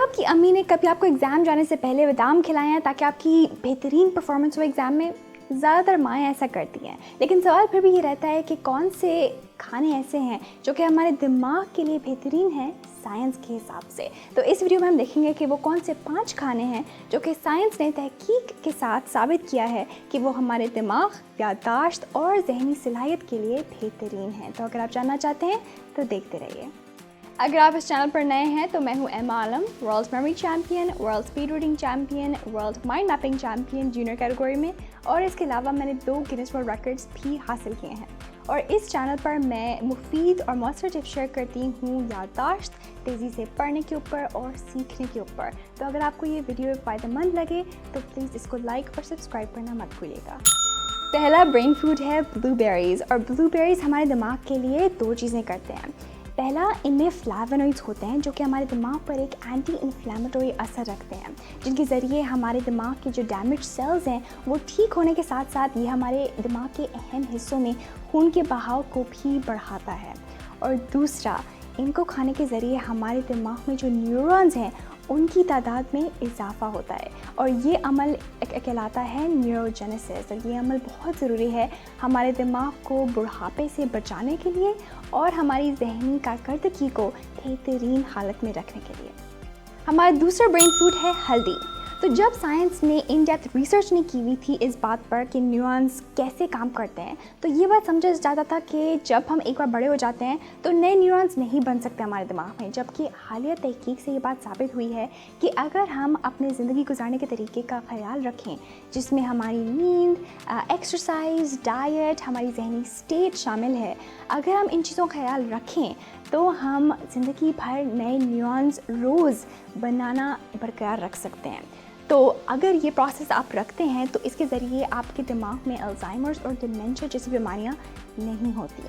आपकी अम्मी ने कभी आपको एग्ज़ाम जाने से पहले बादाम खिलाए हैं ताकि आपकी बेहतरीन परफॉर्मेंस हो एग्ज़ाम में? ज़्यादातर माएँ ऐसा करती हैं, लेकिन सवाल फिर भी ये रहता है कि कौन से खाने ऐसे हैं जो कि हमारे दिमाग के लिए बेहतरीन हैं साइंस के हिसाब से। तो इस वीडियो में हम देखेंगे कि वो कौन से 5 खाने हैं जो कि साइंस ने तहकीक के साथ साबित किया है कि वो हमारे दिमाग, याददाश्त और ज़हनी सलाहियत के लिए बेहतरीन हैं। तो अगर आप जानना चाहते हैं तो देखते रहिए। अगर आप इस चैनल पर नए हैं तो मैं हूं Emma Alam, world memory champion, world speed reading champion, world mind mapping champion junior category में, और इसके अलावा मैंने 2 गिनीज वर्ल्ड रिकॉर्ड्स भी हासिल किए हैं। और इस चैनल पर मैं मुफीद और मौसर टिप्स शेयर करती हूँ याददाश्त, तेज़ी से पढ़ने के ऊपर और सीखने के ऊपर। तो अगर आपको ये वीडियो फ़ायदेमंद लगे तो प्लीज़ इसको लाइक और सब्सक्राइब करना मत भूलिएगा। पहला ब्रेन फूड है ब्लूबेरीज़, और ब्लूबेरीज़ हमारे दिमाग के लिए 2 चीज़ें करते हैं। पहला, इनमें फ्लैवोनॉइड्स होते हैं जो कि हमारे दिमाग पर एक एंटी इन्फ्लेमेटरी असर रखते हैं, जिनके ज़रिए हमारे दिमाग के जो डैमेज सेल्स हैं वो ठीक होने के साथ साथ ये हमारे दिमाग के अहम हिस्सों में खून के बहाव को भी बढ़ाता है। और दूसरा, इनको खाने के ज़रिए हमारे दिमाग में जो न्यूरॉन्स हैं उनकी तादाद में इजाफ़ा होता है, और ये अमल कहलाता है न्यूरोजेनेसिस। और ये अमल बहुत ज़रूरी है हमारे दिमाग को बुढ़ापे से बचाने के लिए और हमारी ज़हनी कारकर्दगी को बेहतरीन हालत में रखने के लिए। हमारा दूसरा ब्रेन फूड है हल्दी। तो जब साइंस ने इन डेप्थ रिसर्च नहीं की हुई थी इस बात पर कि न्यूरॉन्स कैसे काम करते हैं, तो ये बात समझा जाता था कि जब हम एक बार बड़े हो जाते हैं तो नए न्यूरॉन्स नहीं बन सकते हमारे दिमाग में। जबकि हालिया तहकीक से ये बात साबित हुई है कि अगर हम अपने ज़िंदगी गुजारने के तरीके का ख्याल रखें, जिसमें हमारी नींद, एक्सरसाइज, डाइट, हमारी जहनी स्टेट शामिल है, अगर हम इन चीज़ों का ख्याल रखें तो हम ज़िंदगी भर नए न्यूरॉन्स रोज़ बनाना बरकरार रख सकते हैं। तो अगर ये प्रोसेस आप रखते हैं तो इसके ज़रिए आपके दिमाग में अल्जाइमर्स और डिमेंशिया जैसी बीमारियां नहीं होती।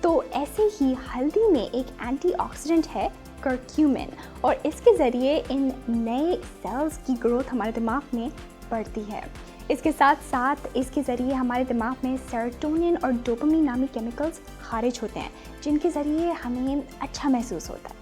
तो ऐसे ही हल्दी में एक एंटीऑक्सीडेंट है करक्यूमिन, और इसके ज़रिए इन नए सेल्स की ग्रोथ हमारे दिमाग में बढ़ती है। इसके साथ साथ इसके ज़रिए हमारे दिमाग में सेरोटोनिन और डोपामिन नामी केमिकल्स खारिज होते हैं, जिनके ज़रिए हमें अच्छा महसूस होता है।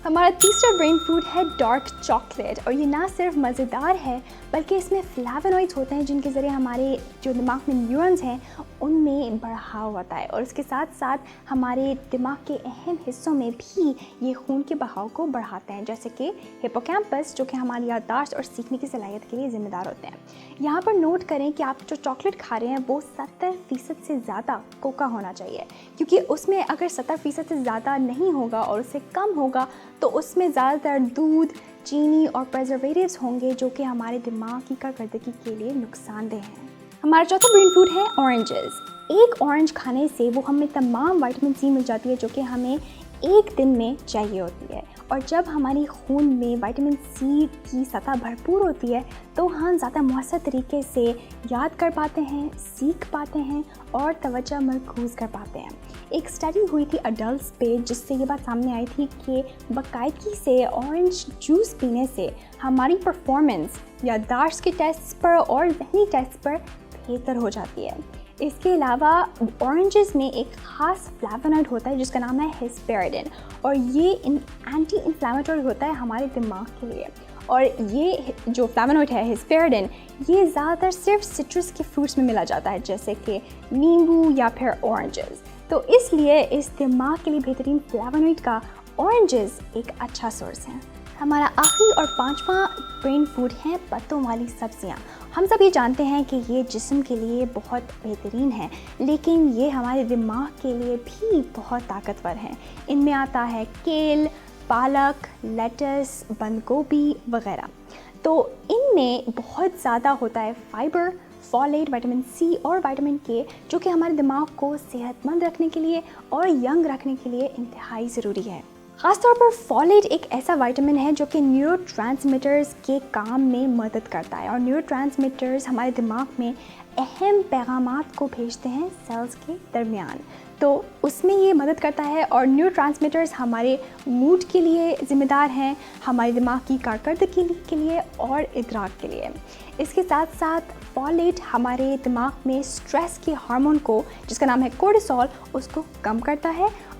हमारा तीसरा ब्रेन फूड है डार्क चॉकलेट, और ये ना सिर्फ मज़ेदार है बल्कि इसमें फ्लैवोनॉइड्स होते हैं जिनके ज़रिए हमारे जो दिमाग में न्यूरॉन्स हैं उनमें बढ़ाव होता है, और इसके साथ साथ हमारे दिमाग के अहम हिस्सों में भी ये खून के बहाव को बढ़ाते हैं, जैसे कि हिप्पोकैम्पस जो कि हमारी याददाश्त और सीखने की सलाहियत के लिए ज़िम्मेदार होते हैं। यहाँ पर नोट करें कि आप जो चॉकलेट खा रहे हैं वो 70% से ज़्यादा कोका होना चाहिए, क्योंकि उसमें अगर 70% से ज़्यादा नहीं होगा और उससे कम होगा तो उसमें ज़्यादातर दूध, चीनी और प्रिजर्वेटिव्स होंगे जो कि हमारे दिमाग की कारकर्दगी के लिए नुकसानदेह हैं। हमारा चौथा ब्रेन फूड है ऑरेंजेस। एक ऑरेंज खाने से वो हमें तमाम विटामिन सी मिल जाती है जो कि हमें एक दिन में चाहिए होती है, और जब हमारी खून में विटामिन सी की सतह भरपूर होती है तो हम ज़्यादा मौसर तरीके से याद कर पाते हैं, सीख पाते हैं और तवज्जो मरकूज़ कर पाते हैं। एक स्टडी हुई थी अडल्ट्स पे जिससे ये बात सामने आई थी कि बाकायदगी से ऑरेंज जूस पीने से हमारी परफॉर्मेंस याददाश्त के टेस्ट पर और ज़हनी टेस्ट पर बेहतर हो जाती है। इसके अलावा ऑरेंजेस में एक ख़ास फ्लैवोनॉइड होता है जिसका नाम है हेस्पेरिडिन, और ये एंटी इन्फ्लेमेटरी होता है हमारे दिमाग के लिए। और ये जो फ्लैवोनॉइड है हेस्पेरिडिन, ये ज़्यादातर सिर्फ सिट्रस के फ्रूट्स में मिला जाता है जैसे कि नींबू या फिर ऑरेंजेस। तो इसलिए इस दिमाग के लिए बेहतरीन फ्लैवोनॉइड का ऑरेंजेस एक अच्छा सोर्स है। हमारा आखिरी और 5वां ब्रेन फूड है पत्तों वाली सब्जियां। हम सब ये जानते हैं कि ये जिस्म के लिए बहुत बेहतरीन है, लेकिन ये हमारे दिमाग के लिए भी बहुत ताकतवर हैं। इनमें आता है केल, पालक, लेटस, बंद गोभी वगैरह। तो इनमें बहुत ज़्यादा होता है फाइबर, फॉलेट, विटामिन सी और विटामिन के, जो कि हमारे दिमाग को सेहतमंद रखने के लिए और यंग रखने के लिए इंतहाई ज़रूरी है। ख़ासतौर पर फॉलेट एक ऐसा विटामिन है जो कि न्यूरोट्रांसमीटर्स के काम में मदद करता है, और न्यूरोट्रांसमीटर्स हमारे दिमाग में अहम पैगामात को भेजते हैं सेल्स के दरमियान। तो उसमें ये मदद करता है, और न्यूरोट्रांसमीटर्स हमारे मूड के लिए ज़िम्मेदार हैं, हमारे दिमाग की कारकर्दगी के लिए और इदराक के लिए। इसके साथ साथ फॉलेट हमारे दिमाग में स्ट्रेस के हार्मोन को, जिसका नाम है कोर्टिसोल, उसको कम करता है,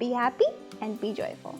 be happy and be joyful.